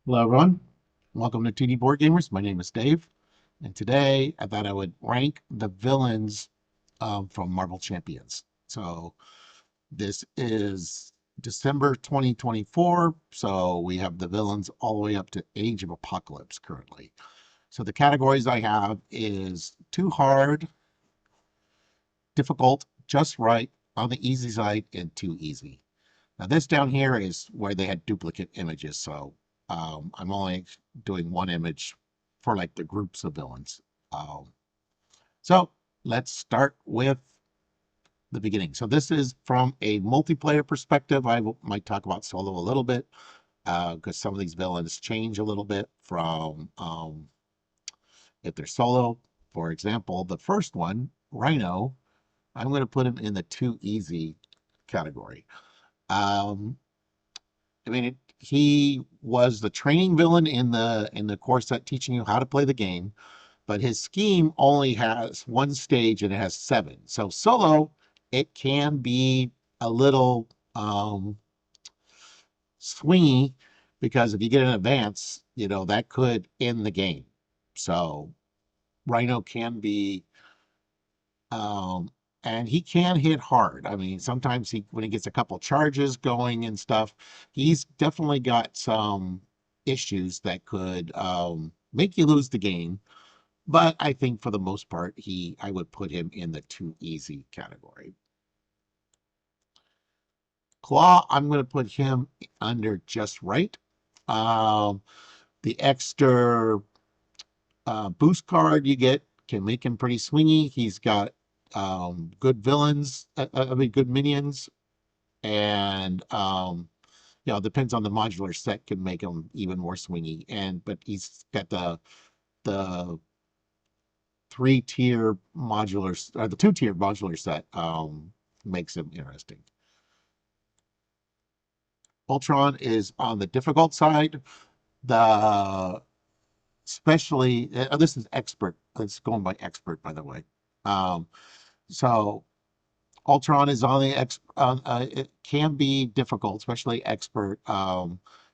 Hello, everyone. Welcome to 2D Board Gamers. My name is Dave, and today I thought I would rank the villains from Marvel Champions. So this is December 2024, so we have the villains all the way up to Age of Apocalypse currently. So the categories I have is too hard, difficult, just right, on the easy side, and too easy. Now this down here is where they had duplicate images, so I'm only doing one image for like the groups of villains. Um, so let's start with the beginning. So this is from a multiplayer perspective. Might talk about solo a little bit because some of these villains change a little bit from if they're solo. For example, the first one, Rhino, I'm going to put him in the too easy category. Um, I mean, he was the training villain in the core set, teaching you how to play the game. But his scheme only has one stage and it has seven. So solo, it can be a little swingy because if you get an advance, that could end the game. So Rhino can be um, and he can hit hard. I mean, sometimes when he gets a couple charges going and stuff, he's definitely got some issues that could make you lose the game. But I think for the most part, I would put him in the too easy category. Claw, I'm going to put him under just right. Um, the extra boost card you get can make him pretty swingy. He's got good villains, I mean, good minions, and depends on the modular set can make him even more swingy. But he's got the three-tier modular or the two-tier modular set makes him interesting. Ultron is on the difficult side. The especially this is expert. It's going by expert, by the way. Um, so Ultron is on the it can be difficult, especially expert.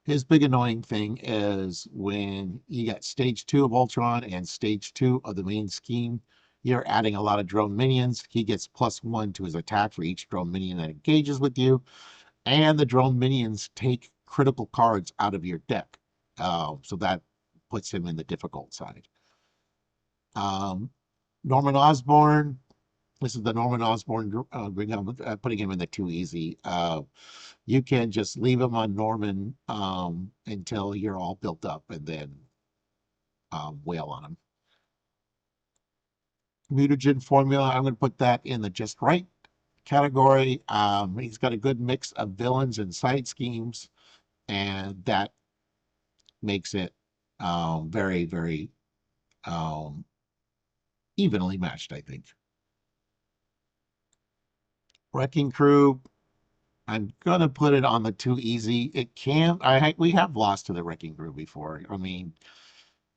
His big annoying thing is when you got stage two of Ultron and stage two of the main scheme, you're adding a lot of drone minions. He gets +1 to his attack for each drone minion that engages with you, and the drone minions take critical cards out of your deck. So that puts him in the difficult side. Um, Norman Osborn, this is the Norman Osborn Green Goblin, putting him in the too easy. You can just leave him on Norman until you're all built up and then wail on him. Mutagen formula, I'm going to put that in the just right category. He's got a good mix of villains and side schemes, and that makes it very, very um, evenly matched, I think. Wrecking Crew, I'm gonna put it on the too easy. It can. We have lost to the Wrecking Crew before. I mean,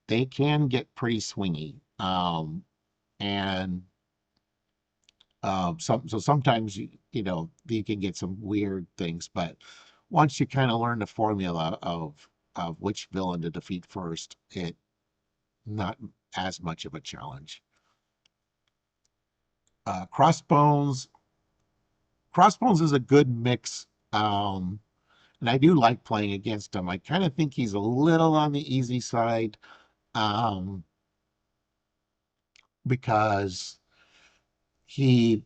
they can get pretty swingy, and sometimes you can get some weird things. But once you kind of learn the formula of which villain to defeat first, it not as much of a challenge. Crossbones. Crossbones is a good mix. And I do like playing against him. I kind of think he's a little on the easy side um, because he,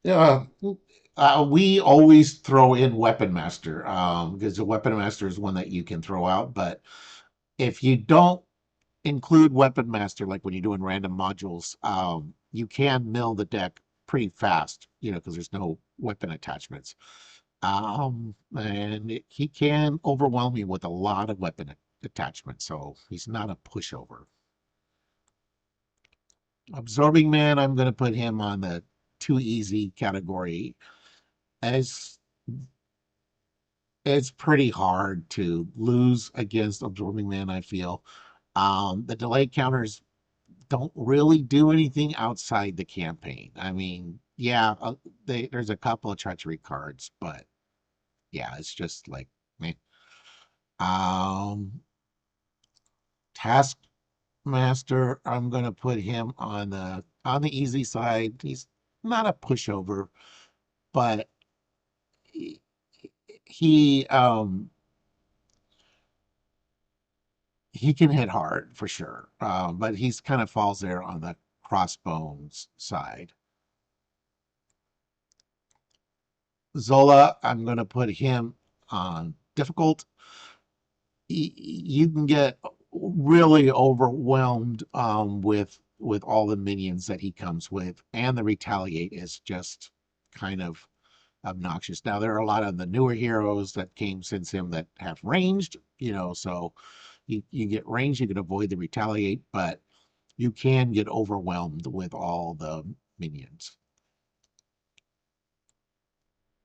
uh, we always throw in Weapon Master because the Weapon Master is one that you can throw out. But if you don't include Weapon Master, like when you're doing random modules, you can mill the deck pretty fast, because there's no weapon attachments. And he can overwhelm you with a lot of weapon attachments, so he's not a pushover. Absorbing Man, I'm going to put him on the too easy category. As it's pretty hard to lose against Absorbing Man, I feel. The delay counters don't really do anything outside the campaign. I mean, yeah, there's a couple of treachery cards, but yeah, it's just like Um, Taskmaster, I'm gonna put him on the easy side. He's not a pushover, but he, he um he can hit hard for sure. But he's kind of falls there on the crossbones side. Zola, I'm gonna put him on difficult. You can get really overwhelmed with all the minions that he comes with, and the retaliate is just kind of obnoxious. Now there are a lot of the newer heroes that came since him that have ranged, so you get range, you can avoid the retaliate, but you can get overwhelmed with all the minions.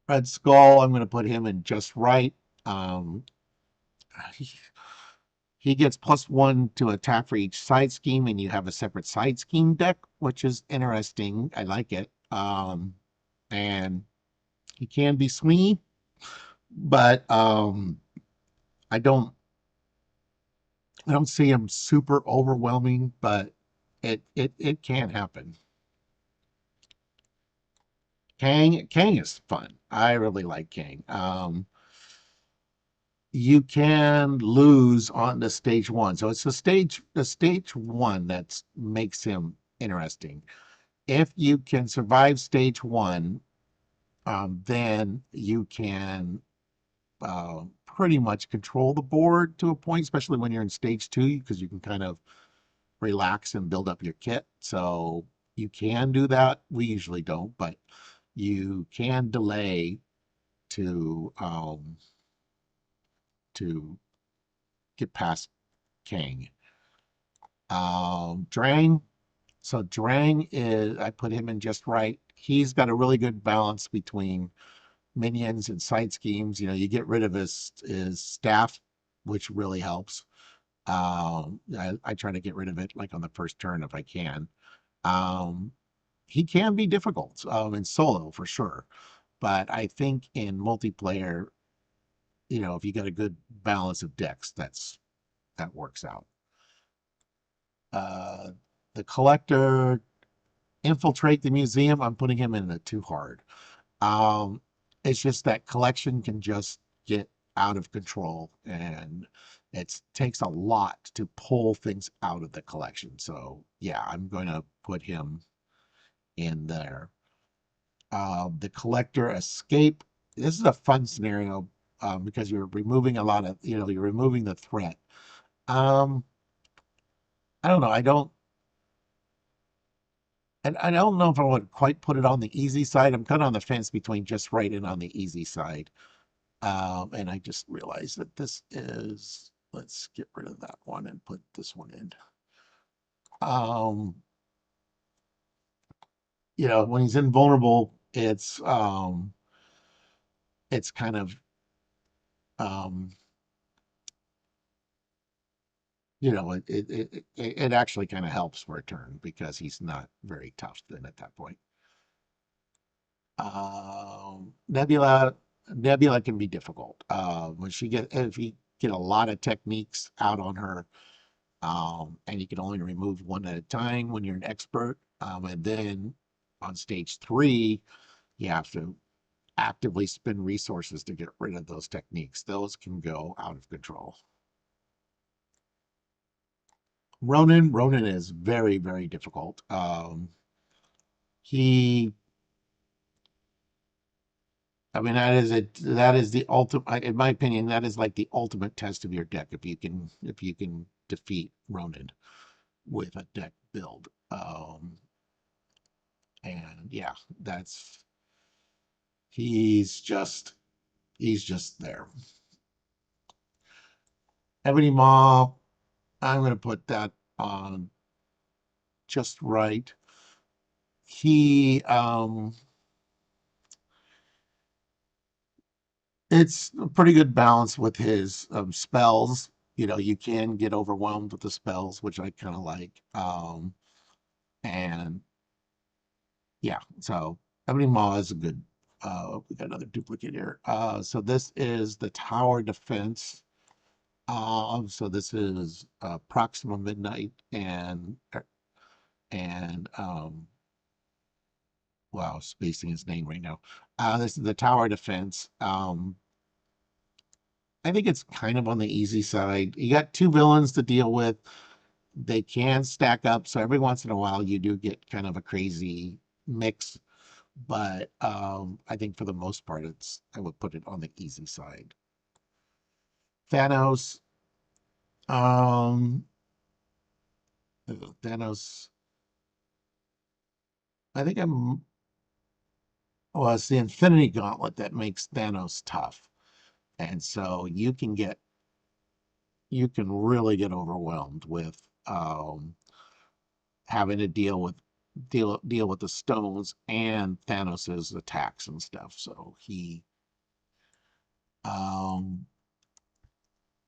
Red Skull, I'm going to put him in just right. Um, he, he gets +1 to attack for each side scheme, and you have a separate side scheme deck, which is interesting. I like it. And he can be swingy, but I don't I don't see him super overwhelming, but it can happen. Kang is fun. I really like Kang. You can lose on the stage one, so it's the stage one that makes him interesting. If you can survive stage one, then you can pretty much control the board to a point, especially when you're in stage two, because you can kind of relax and build up your kit. So you can do that. We usually don't, but you can delay to to get past Kang. Drang. So Drang is I put him in just right. He's got a really good balance between minions and side schemes. You get rid of his staff, which really helps. I try to get rid of it like on the first turn if I can. Um, he can be difficult in solo for sure, but I think in multiplayer, if you got a good balance of decks, that works out. Uh, the collector infiltrate the museum. I'm putting him in the too hard. Um, it's just that collection can just get out of control, and it takes a lot to pull things out of the collection. So yeah, I'm going to put him in there. The collector escape. This is a fun scenario because you're removing a lot of, you're removing the threat. Um, I don't know. I don't know if I would quite put it on the easy side. I'm kind of on the fence between just right and on the easy side. And I just realized that this is, let's get rid of that one and put this one in. Um, when he's invulnerable, it's kind of, um, it actually kind of helps for a turn because he's not very tough then at that point. Nebula, Nebula can be difficult. When if you get a lot of techniques out on her, and you can only remove one at a time when you're an expert. And then on stage three, you have to actively spend resources to get rid of those techniques. Those can go out of control. Ronan is very, very difficult. He, I mean, that is the ultimate, in my opinion, that is like the ultimate test of your deck. If you can defeat Ronan with a deck build. And yeah, that's he's just there. Ebony Maw, I'm going to put that on just right. He, it's a pretty good balance with his spells. You can get overwhelmed with the spells, which I kind of like. And yeah, so Ebony Maw is a good. We got another duplicate here. So this is the tower defense. So this is Proxima Midnight and wow, spacing his name right now. This is the tower defense. I think it's kind of on the easy side. You got two villains to deal with. They can stack up, so every once in a while you do get kind of a crazy mix. But I think for the most part, I would put it on the easy side. Thanos, um, Thanos. I think I'm. Well, it's the Infinity Gauntlet that makes Thanos tough, and so you can really get overwhelmed with having to deal with the stones and Thanos's attacks and stuff. So um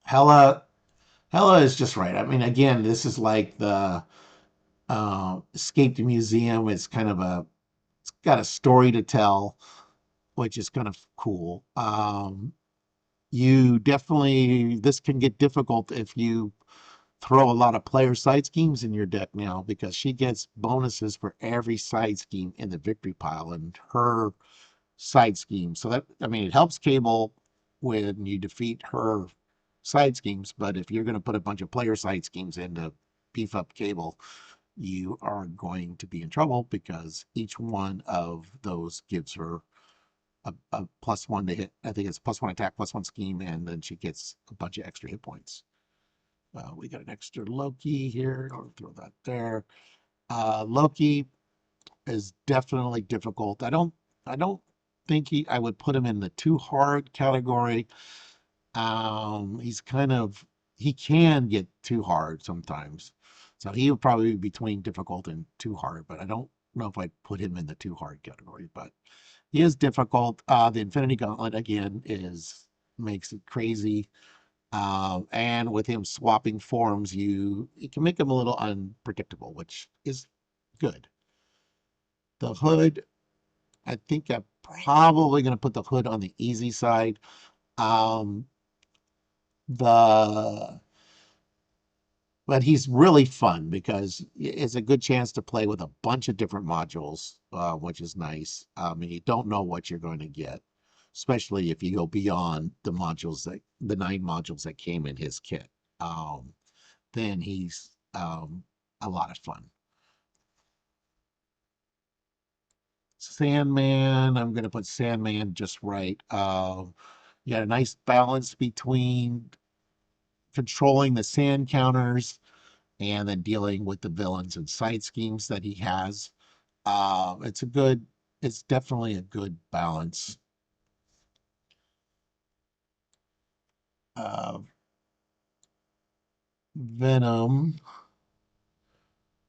Hela Hela is just right. I mean, again, this is like the Escape the Museum. It's got a story to tell, which is kind of cool. You definitely this can get difficult if you throw a lot of player side schemes in your deck now because she gets bonuses for every side scheme in the victory pile and her side scheme. So that, I mean, it helps Cable when you defeat her side schemes, but if you're going to put a bunch of player side schemes in to beef up Cable, you are going to be in trouble because each one of those gives her a plus one to hit. I think it's plus one attack, plus one scheme, and then she gets a bunch of extra hit points. We got an extra Loki here. I'll throw that there. Loki is definitely difficult. I don't think I would put him in the too hard category. He's kind of, he can get too hard sometimes. So he would probably be between difficult and too hard, but I don't know if I'd put him in the too hard category, but he is difficult. The Infinity Gauntlet again makes it crazy. And with him swapping forms, you can make him a little unpredictable, which is good. The Hood, I think I'm probably going to put the Hood on the easy side. Um, the but he's really fun because it's a good chance to play with a bunch of different modules, which is nice. And you don't know what you're going to get, especially if you go beyond the 9 modules that came in his kit. Um, then he's a lot of fun. Sandman, I'm going to put Sandman just right. You got a nice balance between controlling the sand counters and then dealing with the villains and side schemes that he has. It's definitely a good balance. Uh, Venom.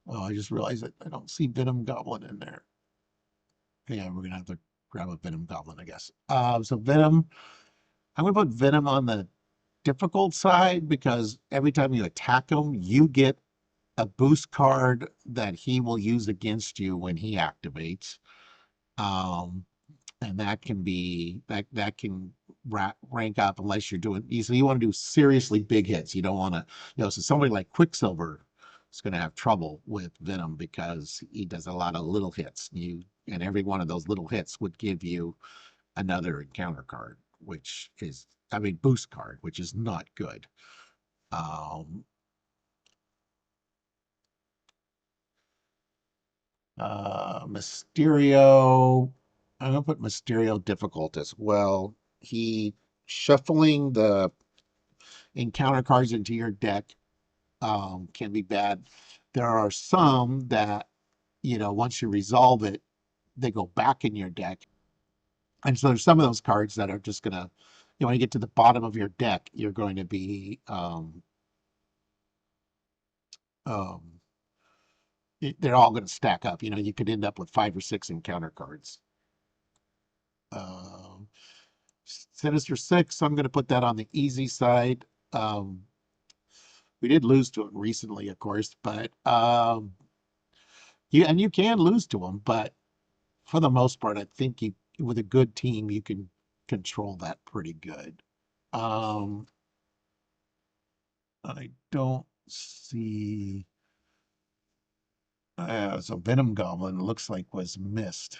Oh, I just realized that I don't see Venom Goblin in there. Yeah, we're gonna have to grab a Venom Goblin, I guess. So Venom, I'm gonna put Venom on the difficult side because every time you attack him, you get a boost card that he will use against you when he activates. Um, and that can rank up unless you're doing so you want to do seriously big hits. You don't want to, so somebody like Quicksilver is going to have trouble with Venom because he does a lot of little hits. And every one of those little hits would give you another encounter card, which is, I mean, boost card, which is not good. Um, Mysterio, I'm gonna put Mysterio difficult as well. He shuffling the encounter cards into your deck can be bad. There are some that, once you resolve it, they go back in your deck. And so there's some of those cards that are just gonna, when you get to the bottom of your deck, you're going to be um, they're all going to stack up. You could end up with 5 or 6 encounter cards. Um, Sinister Six, I'm going to put that on the easy side. Um, we did lose to him recently, of course, but you can lose to him, but for the most part, I think with a good team, you can control that pretty good. Um, I don't see. So Venom Goblin looks like was missed.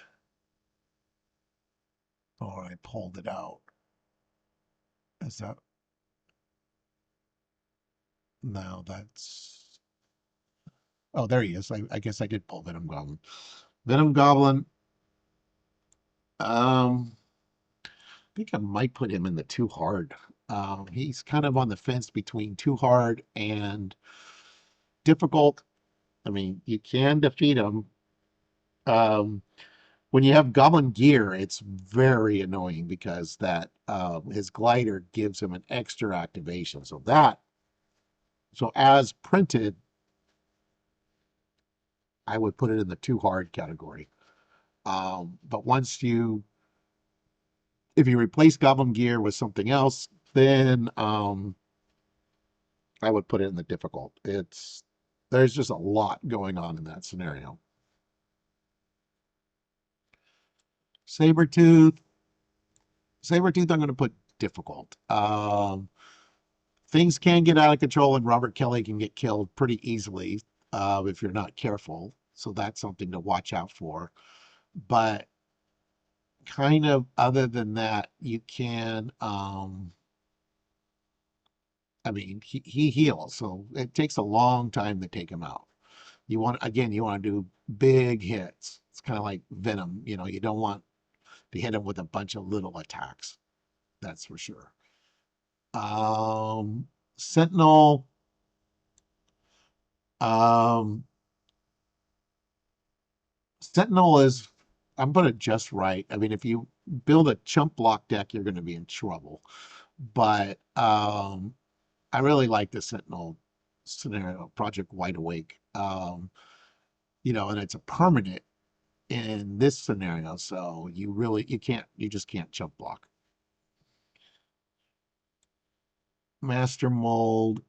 Or I pulled it out. Is that no? That's oh, there he is. I guess I did pull Venom Goblin. Venom Goblin. I think I might put him in the too hard. He's kind of on the fence between too hard and difficult. I mean, you can defeat him. Um, when you have Goblin Gear, it's very annoying because that his glider gives him an extra activation. So as printed, I would put it in the too hard category. But if you replace Goblin Gear with something else, then I would put it in the difficult. There's just a lot going on in that scenario. Sabretooth, Sabretooth, I'm going to put difficult. Things can get out of control, and Robert Kelly can get killed pretty easily if you're not careful. So that's something to watch out for. But kind of other than that, you can. I mean, he heals, so it takes a long time to take him out. You want to do big hits. It's kind of like Venom. You don't want to hit him with a bunch of little attacks. That's for sure. Um, Sentinel. Um, Sentinel is, I'm put it just right. I mean, if you build a chump block deck, you're going to be in trouble. But I really like the Sentinel scenario, Project Wide Awake. And it's a permanent in this scenario, so you just can't chump block. Master Mold.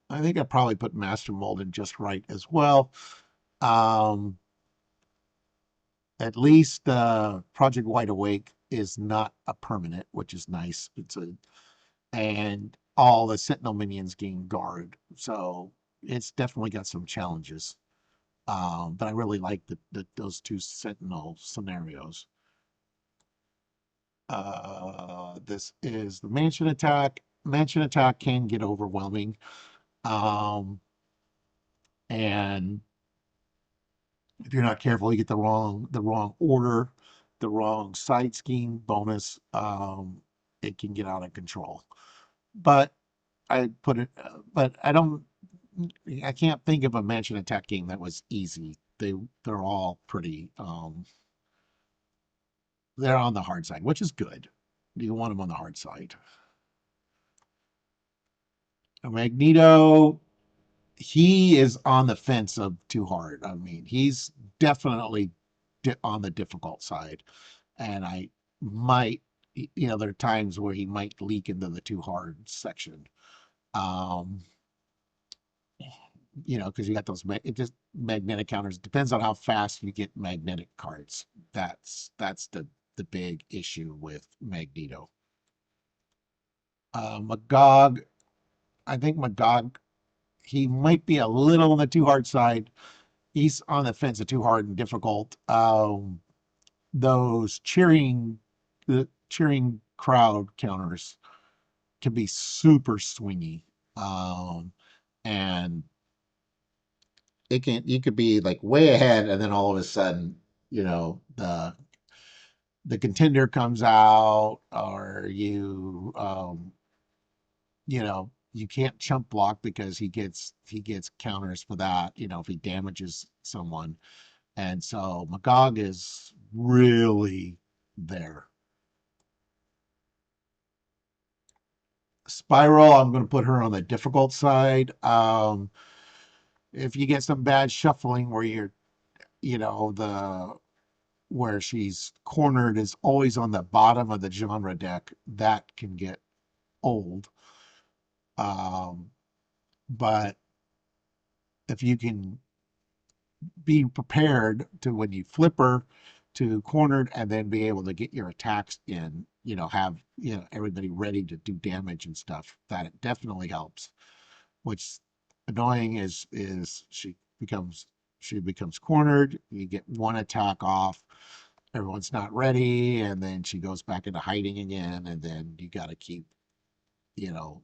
I think I probably put Master Mold in just right as well. Um, at least Project Wide Awake is not a permanent, which is nice. And all the Sentinel minions gain guard, so it's definitely got some challenges. But I really like those two Sentinel scenarios. This is the Mansion Attack. Mansion Attack can get overwhelming. Um, and if you're not careful, you get the wrong order, the wrong side scheme bonus. It can get out of control. But but I can't think of a mansion attack game that was easy. They're all pretty. They're on the hard side, which is good. You want them on the hard side. Magneto, he is on the fence of too hard. I mean, he's definitely on the difficult side, and I might, there are times where he might leak into the too hard section. Um, because you got those it just magnetic counters. Depends on how fast you get magnetic cards. That's the big issue with Magneto. Magog, I think Magog, he might be a little on the too hard side. He's on the fence of too hard and difficult. Those the cheering crowd counters can be super swingy. And you could be like way ahead, and then all of a sudden, the contender comes out, or you can't chump block because he gets counters for that, if he damages someone. And so Magog is really there. Spiral, I'm going to put her on the difficult side. If you get some bad shuffling where the where she's cornered is always on the bottom of the genre deck, that can get old. Um, but if you can be prepared to, when you flip her to cornered, and then be able to get your attacks in, have everybody ready to do damage and stuff, that it definitely helps. which annoying is she becomes cornered. You get one attack off. Everyone's not ready, and then she goes back into hiding again, and then you got to keep, you know,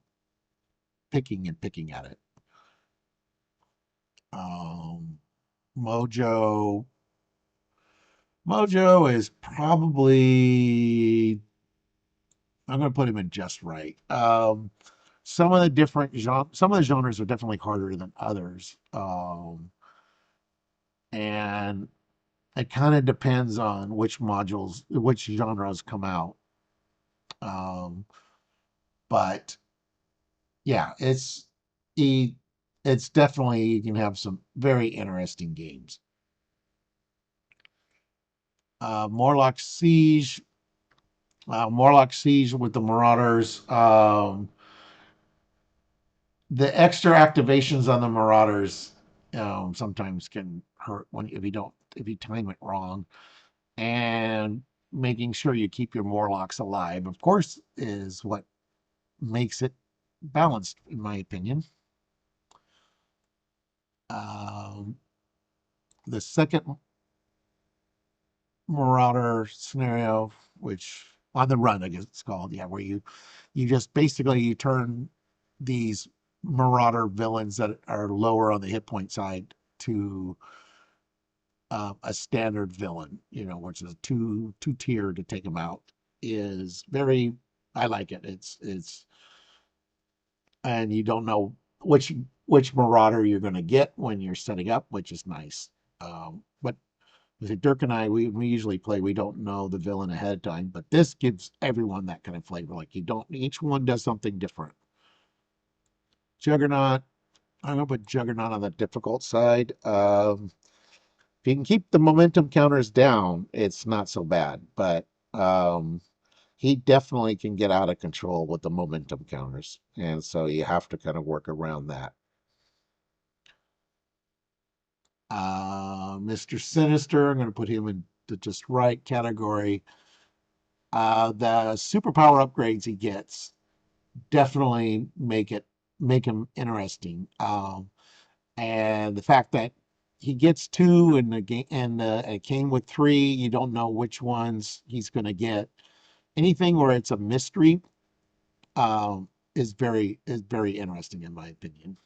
picking and picking at it. Um, Mojo Mojo is probably, I'm going to put him in just right. Some of the genres are definitely harder than others, and it kind of depends on which genres come out. Um, but yeah, he, it's definitely, you can have some very interesting games. Morlock Siege with the Marauders. The extra activations on the Marauders sometimes can hurt when if you time it wrong. And making sure you keep your Morlocks alive, of course, is what makes it balanced, in my opinion. Um, the second Marauder scenario, which on the run, I guess it's called, yeah, where you just basically you turn these Marauder villains that are lower on the hit point side to a standard villain, which is two tier to take them out, is very. I like it. It's and you don't know which Marauder you're going to get when you're setting up, which is nice. But with it, Dirk and I, we usually play. We don't know the villain ahead of time, but this gives everyone that kind of flavor. Like you don't. Each one does something different. Juggernaut. I'm gonna put Juggernaut on the difficult side. If you can keep the momentum counters down, it's not so bad. But um, he definitely can get out of control with the momentum counters, and so you have to kind of work around that. Mr. Sinister, I'm going to put him in the just right category. The superpower upgrades he gets definitely make him interesting. And the fact that he gets two in the game and it came with three, you don't know which ones he's going to get. Anything where it's a mystery um, is very interesting in my opinion.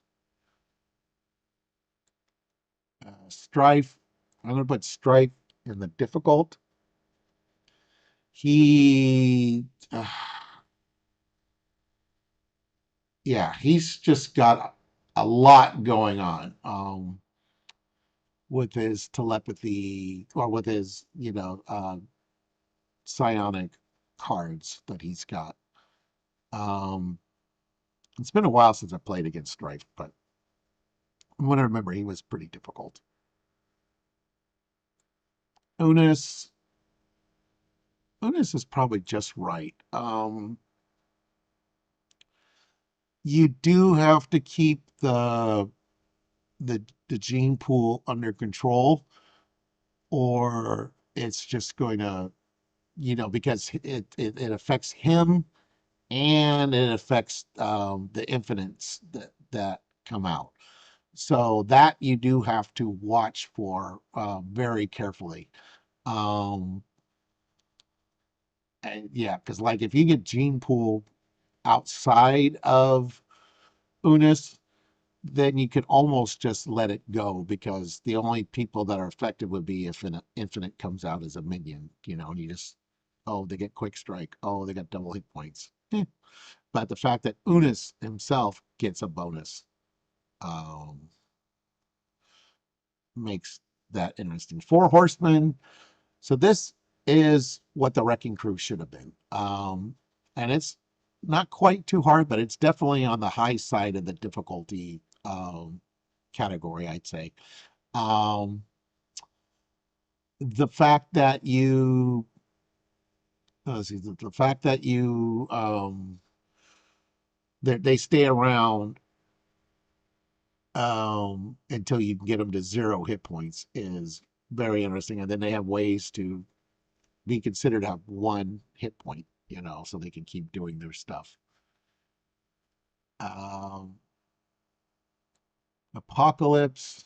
Strife, I'm going to put Strife in the difficult. He, yeah, he's just got a lot going on with his telepathy or with his, psionic cards that he's got. Um, it's been a while since I played against Strife, but when I remember, he was pretty difficult. Unis, Unis is probably just right. You do have to keep the gene pool under control, or it's just going to, because it affects him and it affects the infinites that come out. So that you do have to watch for very carefully. Um, and yeah, because like if you get gene pool outside of Unis, then you could almost just let it go because the only people that are affected would be if an infinite comes out as a minion, and you just, oh, they get quick strike. Oh, they got double hit points. But the fact that Unis himself gets a bonus um, makes that interesting. Four Horsemen. So this is what the Wrecking Crew should have been. And it's not quite too hard, but it's definitely on the high side of the difficulty category, I'd say. Um, the fact that you, let's see, the fact that they stay around until you can get them to 0 hit points is very interesting. And then they have ways to be considered to have 1 hit point, so they can keep doing their stuff. Um, Apocalypse.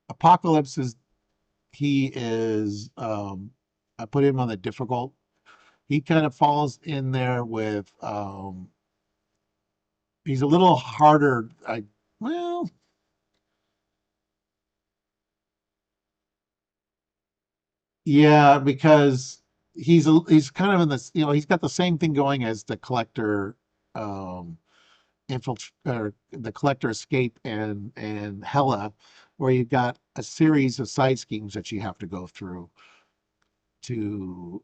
Apocalypse is he is I put him on the difficult. He kind of falls in there with he's a little harder. I well, yeah, because he's kind of in this, he's got the same thing going as the collector um or the collector escape and Hella, where you've got a series of side schemes that you have to go through to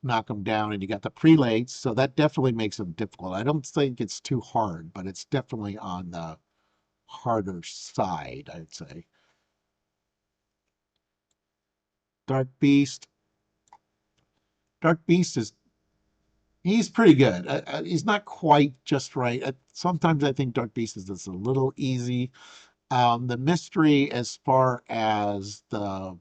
knock them down, and you got the prelates, so that definitely makes them difficult. I don't think it's too hard, but it's definitely on the harder side, I'd say. Dark Beast. Dark Beast is he's pretty good. He's not quite just right. Sometimes I think Dark Beast is just a little easy. The mystery as far as the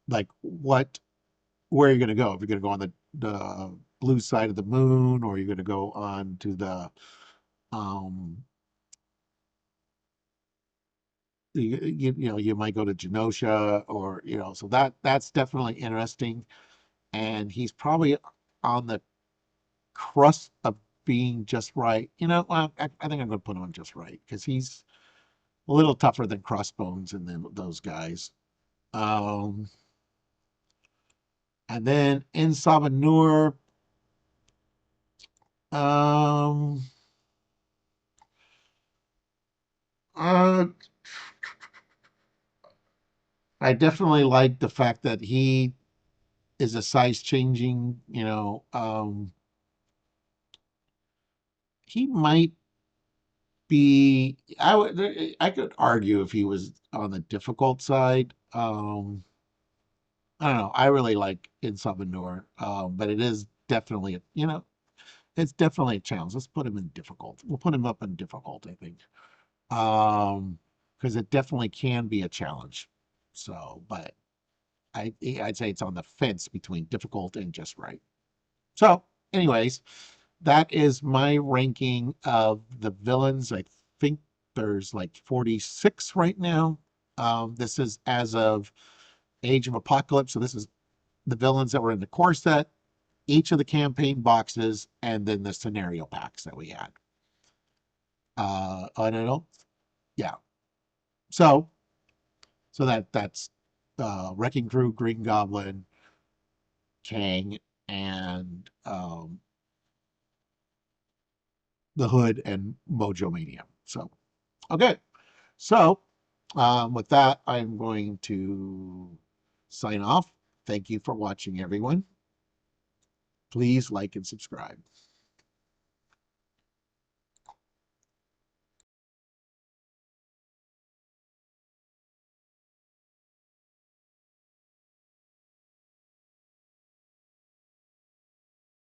like where you're going to go. If you're going to go on the blue side of the moon, or you're going to go on to the um you might go to Genosha, or so that's definitely interesting. And he's probably on the crust of being just right. Well, I think I'm going to put him on just right because he's a little tougher than Crossbones and then those guys. Um, and then in Sabanur, um, uh, I definitely like the fact that he is a size changing. He might be. I could argue if he was on the difficult side. I don't know. I really like Insabanur, but it is definitely it's definitely a challenge. Let's put him in difficult. We'll put him up in difficult, I think, because it definitely can be a challenge. So, but I'd say it's on the fence between difficult and just right. So, anyways, that is my ranking of the villains. I think there's like 46 right now. This is as of Age of Apocalypse. So this is the villains that were in the core set, each of the campaign boxes, and then the scenario packs that we had. I don't know. Yeah. So that's Wrecking Crew, Green Goblin, Kang, and the Hood and Mojo Mania. So okay. So with that, I'm going to sign off. Thank you for watching, everyone. Please like and subscribe.